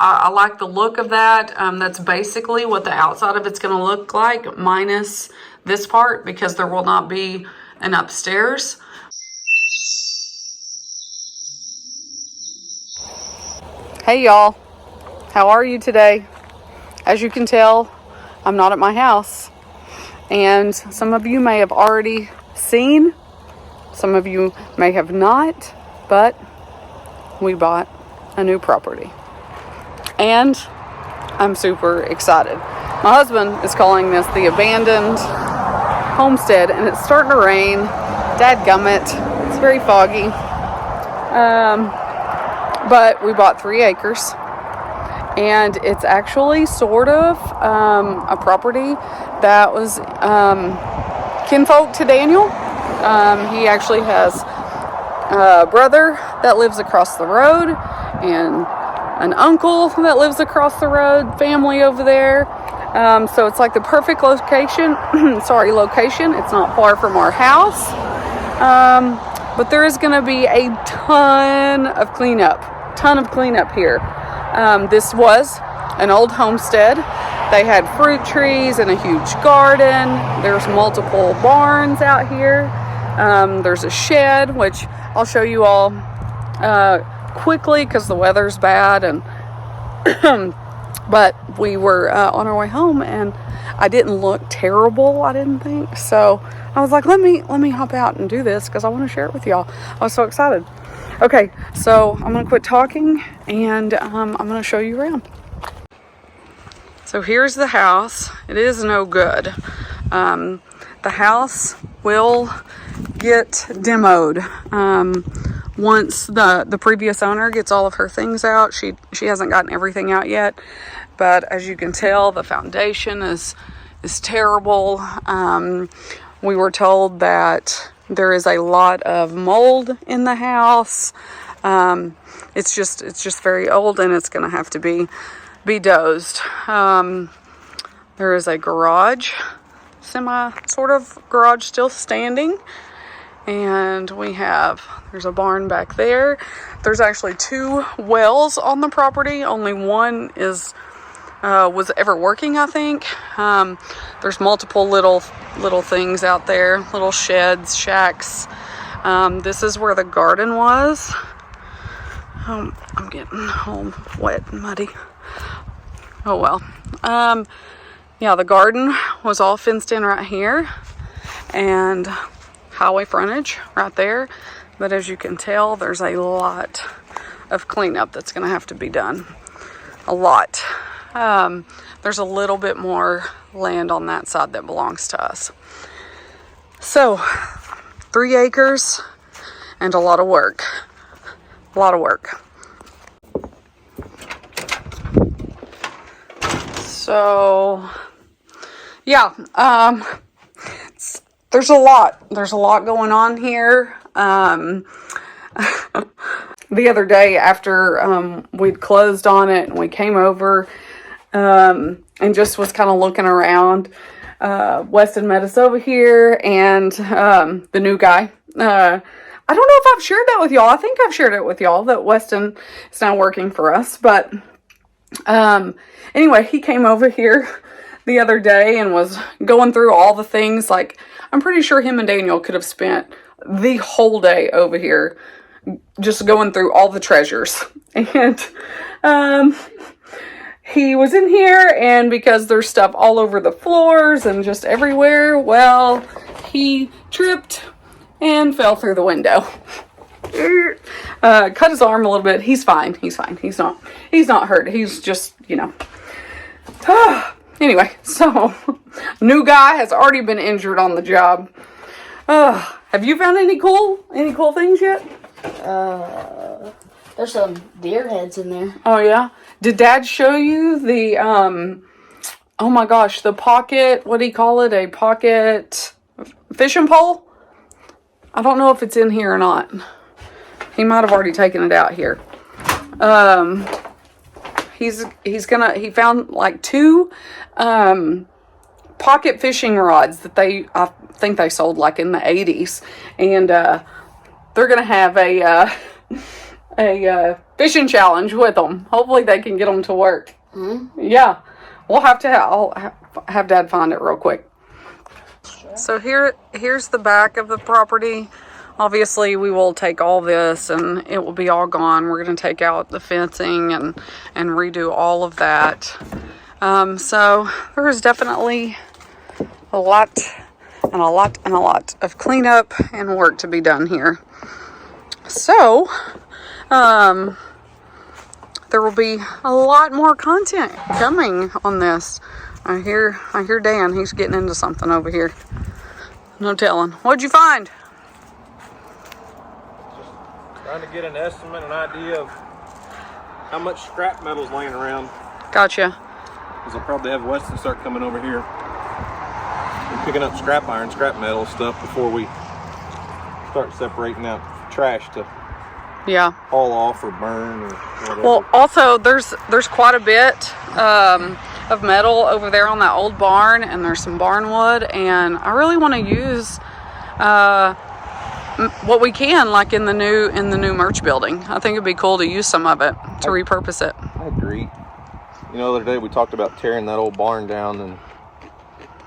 I like the look of that. That's basically what the outside of it's going to look like, minus this part, because there will not be an upstairs. Hey y'all, how are you today? As you can tell, I'm not at my house, and some of you may have already seen, some of you may have not, but we bought a new property. And I'm super excited. My husband is calling this the abandoned homestead, and it's starting to rain. Dadgummit, it's very foggy. But we bought 3 acres, and it's actually sort of a property that was kinfolk to Daniel. He actually has a brother that lives across the road, and an uncle that lives across the road, family over there. So it's like the perfect location. Location. It's not far from our house. But there is going to be a ton of cleanup here. This was an old homestead. They had fruit trees and a huge garden. There's multiple barns out here. There's a shed, which I'll show you all quickly because the weather's bad, and but we were on our way home, and I didn't look terrible, I didn't think. So I was like, let me hop out and do this because I want to share it with y'all. I was so excited. Okay, so I'm gonna quit talking, and I'm gonna show you around. So here's the house. It is no good. The house will get demoed once the previous owner gets all of her things out. She hasn't gotten everything out yet, but as you can tell, the foundation is terrible. We were told that there is a lot of mold in the house. It's just very old, and it's going to have to be dozed. There is a garage, sort of garage still standing. And there's a barn back there. There's actually 2 wells on the property. Only one was ever working, I think. There's multiple little things out there, little sheds, shacks. This is where the garden was. I'm getting home wet and muddy. Oh well. Yeah, the garden was all fenced in right here, and highway frontage right there. But as you can tell, there's a lot of cleanup that's going to have to be done. A lot. There's a little bit more land on that side that belongs to us. So 3 acres and a lot of work. So yeah, there's a lot going on here. The other day after we'd closed on it, and we came over and just was kind of looking around, Weston met us over here, and the new guy, I don't know if I've shared that with y'all. I think I've shared it with y'all that Weston is now working for us, but anyway, he came over here the other day and was going through all the things. Like, I'm pretty sure him and Daniel could have spent the whole day over here just going through all the treasures. And he was in here, and because there's stuff all over the floors and just everywhere, well, he tripped and fell through the window. Cut his arm a little bit. He's fine. He's not hurt. He's just, Anyway, so new guy has already been injured on the job. Have you found any cool things yet? There's some deer heads in there. Oh yeah? Did Dad show you the oh my gosh, the pocket, what do you call it? A pocket fishing pole? I don't know if it's in here or not. He might have already taken it out here. He found like 2 pocket fishing rods that I think they sold like in the 80s, and they're gonna have a fishing challenge with them. Hopefully they can get them to work. Yeah, we'll have to. I'll have Dad find it real quick. So here's the back of the property. Obviously, we will take all this and it will be all gone. We're going to take out the fencing and redo all of that. So there is definitely a lot of cleanup and work to be done here. So, there will be a lot more content coming on this. I hear Dan. He's getting into something over here. No telling. What'd you find? Trying to get an estimate, an idea of how much scrap metal's laying around. Gotcha. Because I'll probably have Weston start coming over here and picking up scrap iron, scrap metal stuff before we start separating out trash to haul off or burn or whatever. Well, also there's quite a bit of metal over there on that old barn, and there's some barn wood, and I really want to use what we can, like in the new merch building. I think it'd be cool to use some of it to repurpose it. I agree. You know, the other day we talked about tearing that old barn down and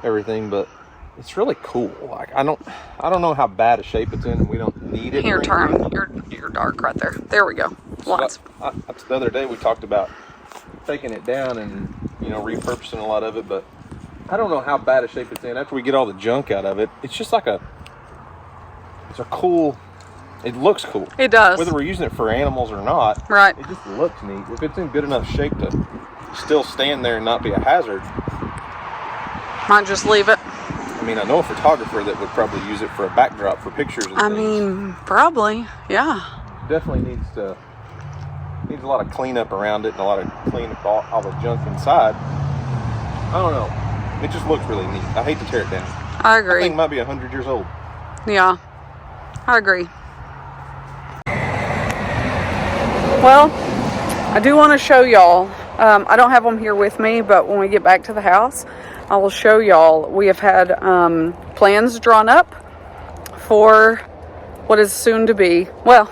everything, but it's really cool. Like I don't know how bad a shape it's in, and we don't need it. Here, turn. You're dark right there. There we go. Lots. That's the other day we talked about taking it down and repurposing a lot of it, but I don't know how bad a shape it's in. After we get all the junk out of it, it's just like it looks cool. It does. Whether we're using it for animals or not, right? It just looks neat. If it's in good enough shape to still stand there and not be a hazard, might just leave it. I mean, I know a photographer that would probably use it for a backdrop for pictures and things. Probably, yeah. Definitely needs a lot of cleanup around it and a lot of clean up all the junk inside. I don't know. It just looks really neat. I hate to tear it down. I agree. I think it might be 100 years old. Yeah, I agree. Well, I do want to show y'all. I don't have them here with me, but when we get back to the house, I will show y'all. We have had plans drawn up for what is soon to be. Well,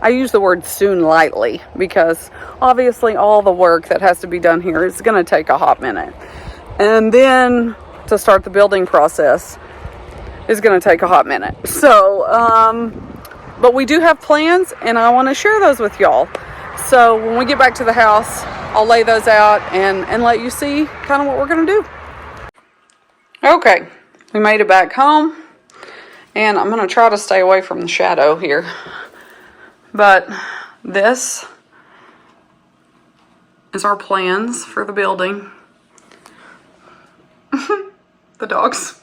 I use the word soon lightly because obviously all the work that has to be done here is going to take a hot minute. And then to start the building process is going to take a hot minute. So, but we do have plans and I want to share those with y'all. So when we get back to the house, I'll lay those out and let you see kind of what we're going to do. Okay, we made it back home and I'm going to try to stay away from the shadow here. But this is our plans for the building. The dogs.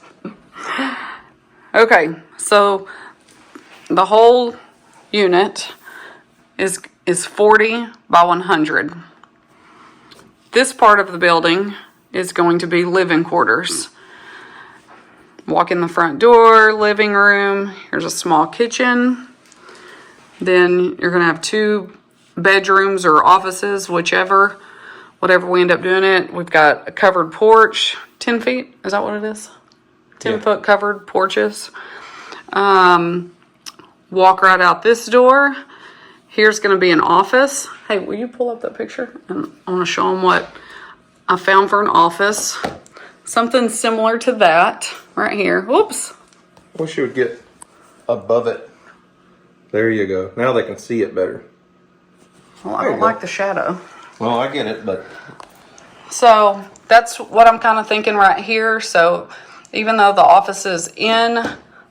Okay, so the whole unit is 40 by 100. This part of the building is going to be living quarters. Walk in the front door, living room. Here's a small kitchen. Then you're going to have 2 bedrooms or offices, whatever we end up doing it. We've got a covered porch, 10 feet. Is that what it is? 10-foot covered porches. Walk right out this door. Here's going to be an office. Hey, will you pull up that picture? And I want to show them what I found for an office. Something similar to that right here. Whoops. I wish you would get above it. There you go. Now they can see it better. Well, I don't like the shadow. Well, I get it, but... So that's what I'm kind of thinking right here. So even though the office is in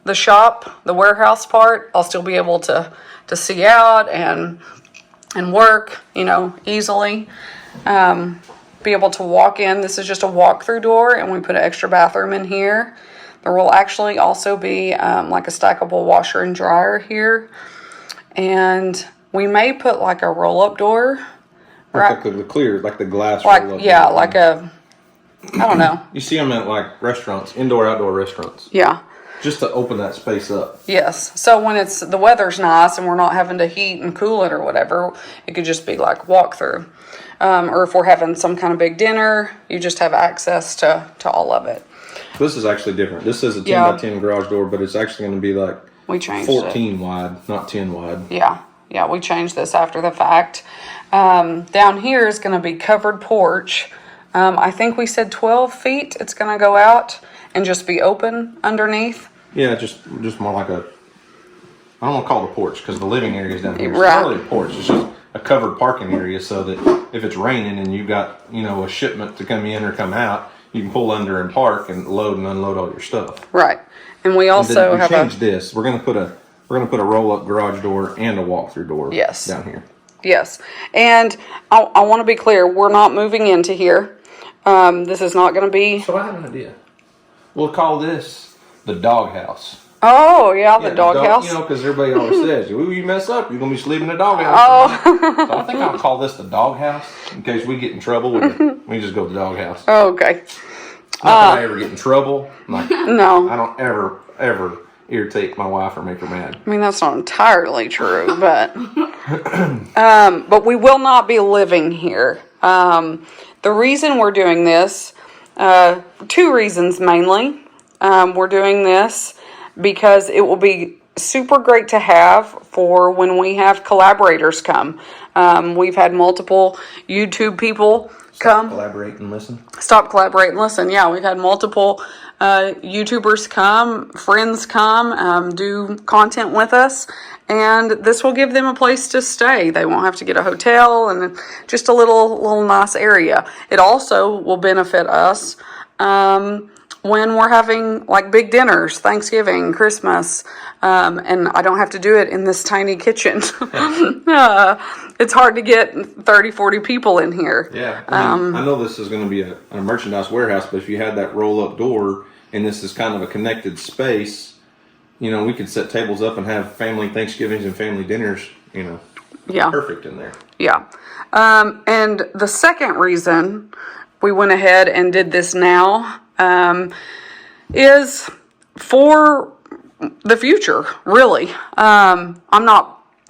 the shop, the warehouse part, I'll still be able to see out and work, easily. Be able to walk in. This is just a walk-through door, and we put an extra bathroom in here. There will actually also be like a stackable washer and dryer here. And we may put like a roll-up door. Like the clear, like the glass roll-up. Yeah, like a, I don't know. You see them at like restaurants, indoor, outdoor restaurants. Yeah. Just to open that space up. Yes. So when the weather's nice and we're not having to heat and cool it or whatever, it could just be like walk-through. Or if we're having some kind of big dinner, you just have access to all of it. This is actually different. This is a 10 by 10 garage door, but it's actually going to be like we changed 14 wide, not 10 wide. Yeah. Yeah, we changed this after the fact. Down here is going to be covered porch. I think we said 12 feet. It's going to go out and just be open underneath. Yeah, just more like a, I don't want to call it a porch because the living area is down here. Right. It's not really a porch. It's just a covered parking area so that if it's raining and you've got, a shipment to come in or come out, you can pull under and park and load and unload all your stuff. Right. And we also we have changed this. We're gonna put a roll-up garage door and a walk-through door. Yes. Down here. Yes. And I want to be clear, we're not moving into here. This is not going to be... So I have an idea. We'll call this the doghouse. Oh, yeah, the doghouse. Because everybody always says, "Ooh, you mess up, you're going to be sleeping in the doghouse." Oh. So I think I'll call this the doghouse in case we get in trouble. We just go to the doghouse. Oh, okay. Not that I ever get in trouble. No. I don't ever irritate my wife or make her mad. I mean, that's not entirely true, but we will not be living here. The reason we're doing this, 2 reasons mainly. We're doing this because it will be super great to have for when we have collaborators come. We've had multiple YouTube people come. Collaborate and listen. Stop, collaborate, and listen. Yeah, we've had multiple YouTubers come, friends come, do content with us, and this will give them a place to stay. They won't have to get a hotel and just a little nice area. It also will benefit us when we're having like big dinners, Thanksgiving, Christmas, and I don't have to do it in this tiny kitchen. It's hard to get 30, 40 people in here. Yeah, I know this is going to be a merchandise warehouse, but if you had that roll-up door and this is kind of a connected space, we could set tables up and have family Thanksgivings and family dinners, Yeah. perfect in there. Yeah. And the second reason we went ahead and did this now is for the future, really.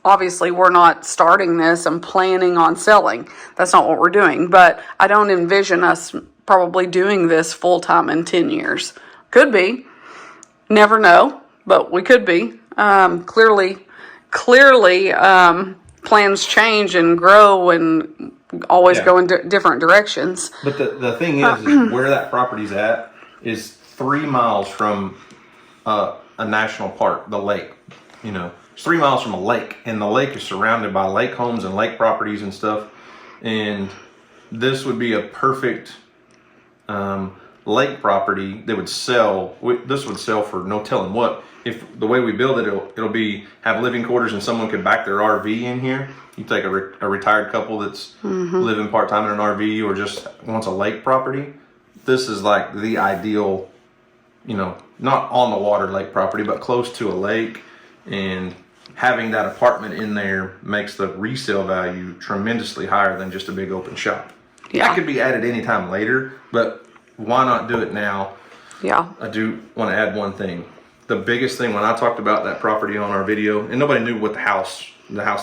Obviously, we're not starting this and planning on selling. That's not what we're doing. But I don't envision us probably doing this full-time in 10 years. Could be. Never know, but we could be. Clearly, plans change and grow and always go in different directions. But the thing is where that property's at is 3 miles from a national park, the lake. It's 3 miles from a lake, and the lake is surrounded by lake homes and lake properties and stuff. And this would be a perfect lake property that would sell. This would sell for no telling what. If the way we build it, it'll be have living quarters and someone could back their RV in here. You take a retired couple that's living part-time in an RV or just wants a lake property. This is like the ideal, not on the water lake property, but close to a lake. And having that apartment in there makes the resale value tremendously higher than just a big open shop. Yeah. That could be added anytime later, but why not do it now? Yeah. I do want to add one thing. The biggest thing when I talked about that property on our video, and nobody knew what the house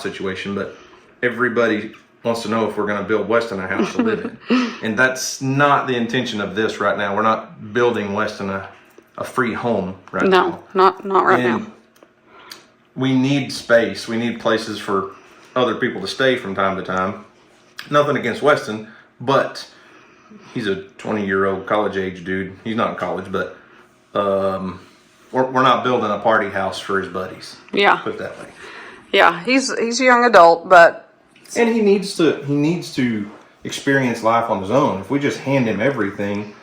situation, but everybody wants to know if we're going to build Weston a house to live in. And that's not the intention of this right now. We're not building Weston a free home right now. No, not right now. We need space. We need places for other people to stay from time to time. Nothing against Weston, but he's a 20-year-old college-age dude. He's not in college, but we're not building a party house for his buddies. Yeah. Put it that way. Yeah, he's a young adult, but and he needs to experience life on his own. If we just hand him everything,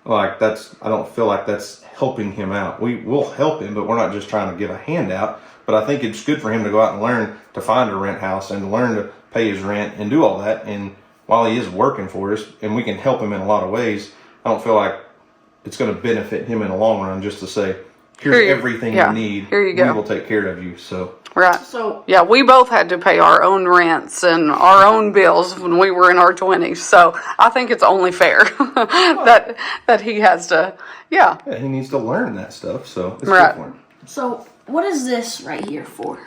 I don't feel like that's helping him out. We will help him, but we're not just trying to give a handout. But I think it's good for him to go out and learn to find a rent house and learn to pay his rent and do all that. And while he is working for us, and we can help him in a lot of ways, I don't feel like it's going to benefit him in the long run just to say, here's everything you need. Here you go. We will take care of you. So right. So yeah, we both had to pay our own rents and our own bills when we were in our 20s. So I think it's only fair that he has to. Yeah. He needs to learn that stuff. So it's right. good for him. So what is this right here for?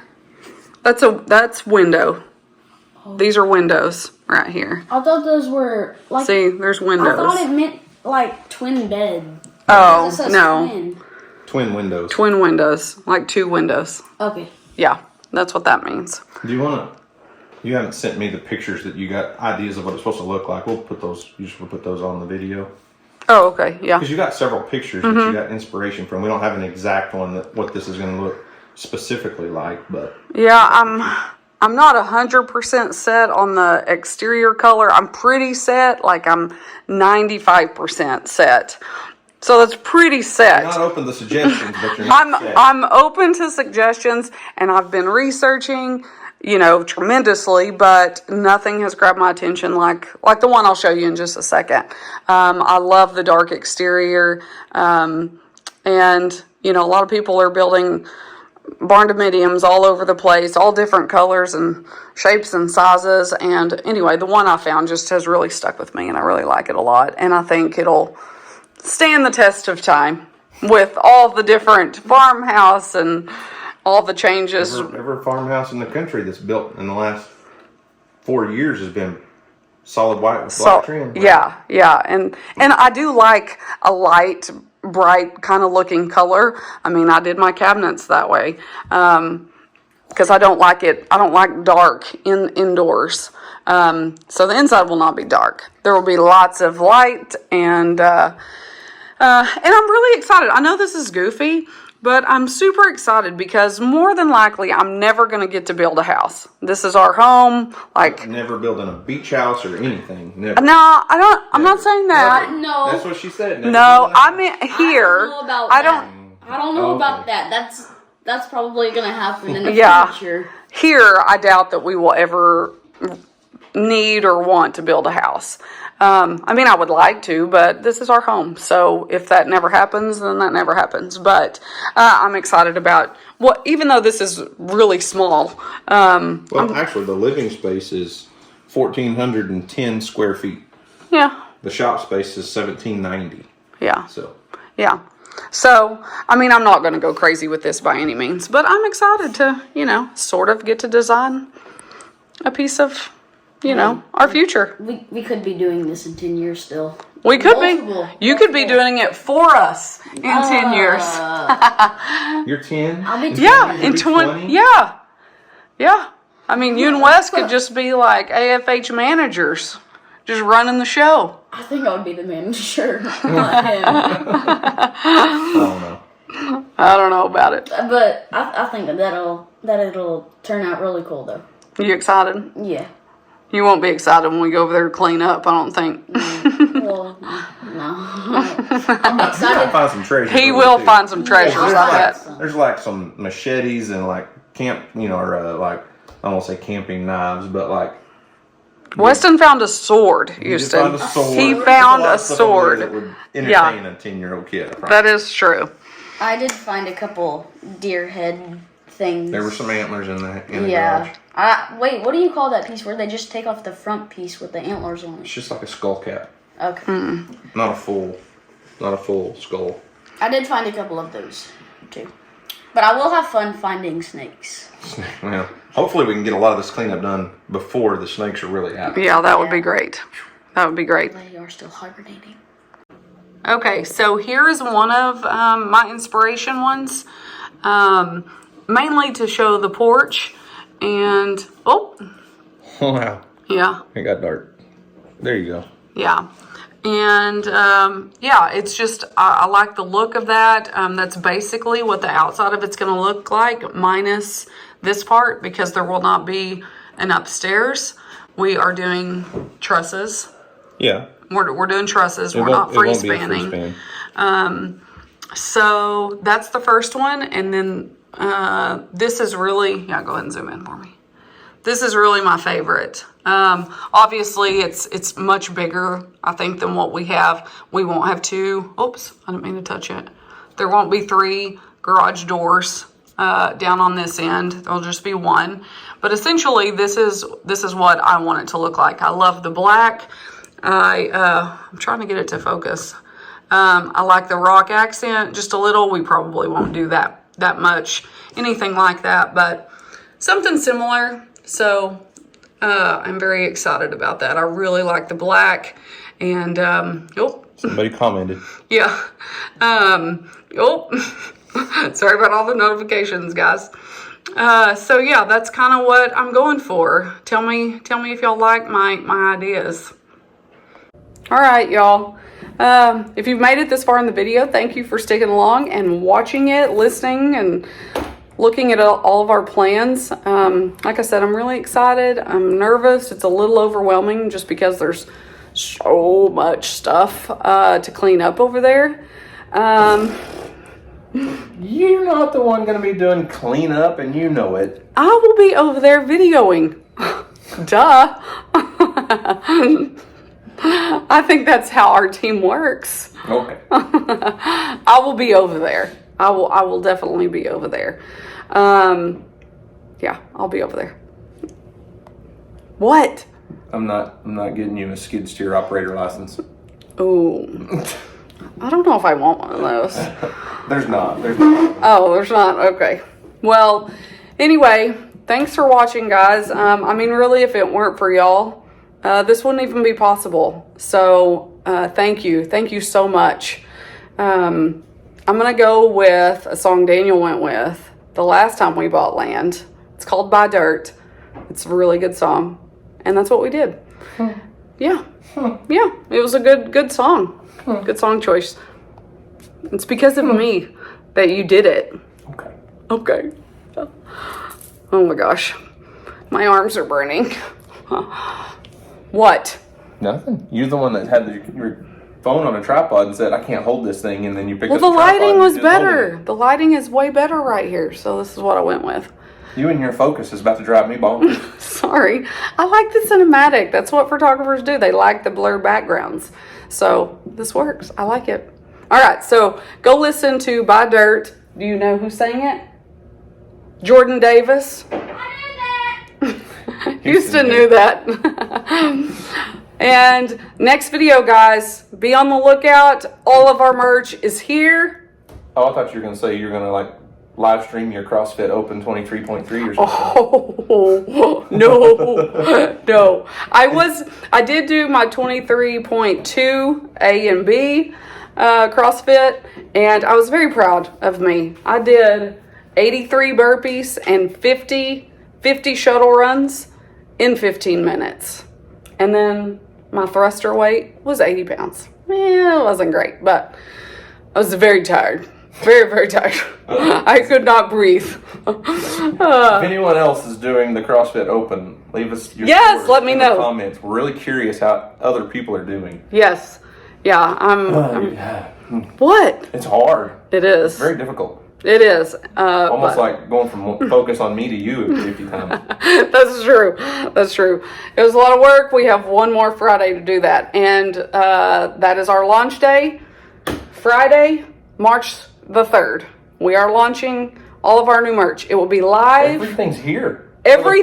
That's window. Oh. These are windows right here. I thought those were like. See, there's windows. I thought it meant like twin bed. Oh no. Twin. Twin windows. Twin windows, like 2 windows. Okay. Yeah. That's what that means. Do you want to? You haven't sent me the pictures that you got ideas of what it's supposed to look like. We'll put those. You should put those on the video. Oh, okay, yeah. Because you got several pictures that you got inspiration from. We don't have an exact one that what this is going to look specifically like, but yeah, I'm not 100% set on the exterior color. I'm pretty set, like I'm 95% set. So that's pretty set. You're not open to suggestions, but you're not set. I'm open to suggestions, and I've been researching, tremendously, but nothing has grabbed my attention like the one I'll show you in just a second. I love the dark exterior, and a lot of people are building barn dominiums all over the place, all different colors and shapes and sizes. And anyway, the one I found just has really stuck with me, and I really like it a lot. And I think it'll stand the test of time with all the different farmhouse and all the changes. Every farmhouse in the country that's built in the last 4 years has been solid white with black trim. Right? Yeah. And I do like a light, bright kind of looking color. I mean, I did my cabinets that way because I don't like it. I don't like dark indoors. So the inside will not be dark. There will be lots of light, and I'm really excited. I know this is goofy, but I'm super excited because more than likely I'm never going to get to build a house. This is our home. Like, never building a beach house or anything. Never. No, I don't. I'm not saying that. No, that's what she said. No, I mean here. I don't know about that. That's probably going to happen in the future. Here, I doubt that we will ever need or want to build a house. I mean, I would like to, but this is our home. So if that never happens, then that never happens. But I'm excited about even though this is really small. Actually, the living space is 1,410 square feet. Yeah. The shop space is 1,790. Yeah. Yeah. So, I mean, I'm not going to go crazy with this by any means, but I'm excited to, sort of get to design a piece of our future. We could be doing this in 10 years still. We could be. You could be doing it for us in 10 years. You're 10? I'll be 10. Yeah, in 20. Yeah. I mean, you and Wes could just be like AFH managers, just running the show. I think I would be the manager, not him. I don't know. I don't know about it. But I think that it'll turn out really cool, though. You excited? Yeah. You won't be excited when we go over there to clean up, I don't think. Well, no. I'm excited. Find some treasures. He will find some treasures, I bet. There's like some machetes and like camp, or like, I don't want to say camping knives, but like. Weston found a sword, Houston. He found a sword. That would entertain a 10-year-old kid. That is true. I did find a couple deer head things. There were some antlers in the garage. Wait, what do you call that piece where they just take off the front piece with the antlers on it? It's just like a skull cap. Okay. Not a full skull. I did find a couple of those too. But I will have fun finding snakes. Well, hopefully we can get a lot of this cleanup done before the snakes are really out. Yeah, that would be great. That would be great. They are still hibernating. Okay, so here is one of my inspiration ones. Mainly to show the porch. And, Wow. Yeah. It got dark. There you go. Yeah. And, it's just, I like the look of that. That's basically what the outside of it's going to look like, minus this part, because there will not be an upstairs. We are doing trusses. Yeah. We're doing trusses. We're not freespanning. So that's the first one. And then this is really, go ahead and zoom in for me. This is really my favorite. Obviously, it's much bigger, I think, than what we have. We won't have two. Oops, I didn't mean to touch it. There won't be 3 garage doors down on this end. There'll just be one. But essentially, this is what I want it to look like. I love the black. I'm trying to get it to focus. I like the rock accent just a little. We probably won't do that much, anything like that, but something similar. So I'm very excited about that. I really like the black. And somebody commented. Yeah. Sorry about all the notifications, guys. So yeah, that's kind of what I'm going for. Tell me if y'all like my ideas. All right, y'all. If you've made it this far in the video, thank you for sticking along and watching it, listening, and looking at all of our plans. Like I said, I'm really excited. I'm nervous. It's a little overwhelming just because there's so much stuff to clean up over there. You're not the one going to be doing cleanup, and you know it. I will be over there videoing. Duh. I think that's how our team works. Okay. I will be over there. I will definitely be over there. Yeah, I'll be over there. What? I'm not getting you a skid steer operator license. Ooh. I don't know if I want one of those. There's not. Oh, there's not. Okay. Well, anyway, thanks for watching, guys. I mean, really, if it weren't for y'all, this wouldn't even be possible. So, thank you. Thank you so much. I'm going to go with a song Daniel went with the last time we bought land. It's called Buy Dirt. It's a really good song. And that's what we did. Yeah. Yeah. It was a good song. Good song choice. It's because of me that you did it. Okay. Oh my gosh. My arms are burning. What? Nothing. You're the one that had your phone on a tripod and said, I can't hold this thing, and then you picked up the the tripod. Well, the lighting was better. It. The lighting is way better right here, so this is what I went with. You and your focus is about to drive me bonkers. Sorry. I like the cinematic. That's what photographers do. They like the blurred backgrounds. So this works. I like it. All right, so go listen to Buy Dirt. Do you know who sang it? Jordan Davis. Houston knew that. And next video, guys, be on the lookout. All of our merch is here. Oh, I thought you were going to say you're going to live stream your CrossFit Open 23.3 or something. Oh, no. I did do my 23.2 A and B CrossFit, and I was very proud of me. I did 83 burpees and 50 shuttle runs in 15 minutes. And then my thruster weight was 80 pounds. It wasn't great, but I was very tired. Very, very tired. I could not breathe. If anyone else is doing the CrossFit Open, leave us your Yes, let me in know. The comments. We're really curious how other people are doing. Yes. Yeah, I'm What? It's hard. It is. It's very difficult. It is. Almost like going from focus on me to you 50 times. That's true. That's true. It was a lot of work. We have one more Friday to do that. And that is our launch day. Friday, March the 3rd. We are launching all of our new merch. It will be live. Everything's here. One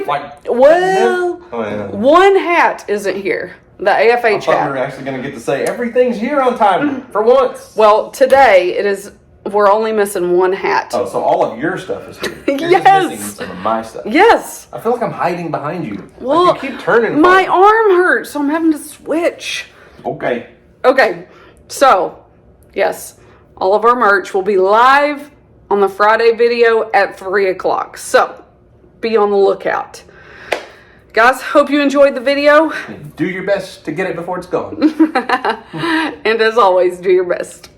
hat isn't here. The AFH I thought hat. we were actually going to get to say everything's here on time for once. Well, today it is. We're only missing one hat. Oh, so all of your stuff is here. You're Yes. just missing some of my stuff. Yes. I feel like I'm hiding behind you. Well, like you keep turning. My arm hurts, so I'm having to switch. Okay. So, yes, all of our merch will be live on the Friday video at 3 o'clock. So, be on the lookout. Guys, hope you enjoyed the video. Do your best to get it before it's gone. And as always, do your best.